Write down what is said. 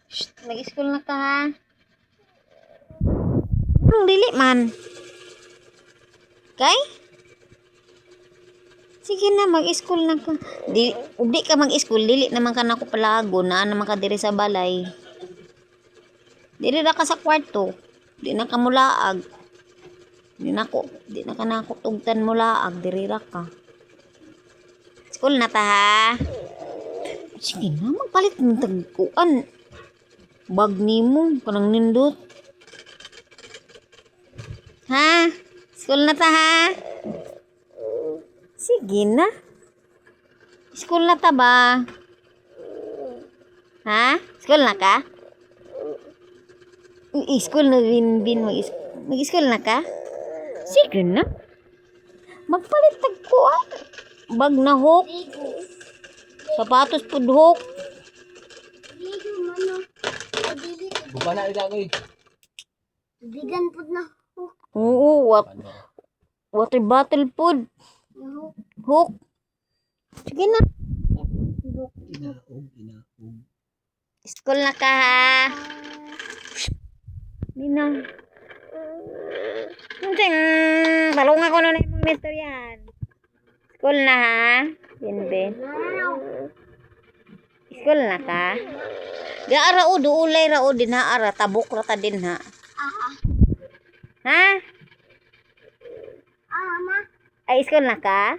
Shh, mag-school na ka ha. Anong dili man? Kay? Sige na, mag-school na ka. Di ka mag-school, dili naman ka na ko palago na naman ka diri sa balay. Dili na ka sa kwarto. Di na ka mulaag. Di na ka na ko tugtan mulaag, diri ra ka. School na ta ha. Sige na, magpalit ng tagkuan. Bag nimo, kanang nindot. Ha? School na ta ha. Sige na. School na ta ba? Ha? School na ka? School na bin mag-school na ka? Sige na. Magpalit tagkuan. Bag na hook. Sapatos pud hook. Buka na ilagay. Bigan pud na. Oo, water bottle pud. Hook. Sige na. Inaog. School na ka ha. Nina. Talong ako na yung mister yan. School na ha. Binbe. School na ka. Gaara o, duulay ra o din ha. Ara, tabok ra ta din ha. Ha? Ma. Ay, school na ka?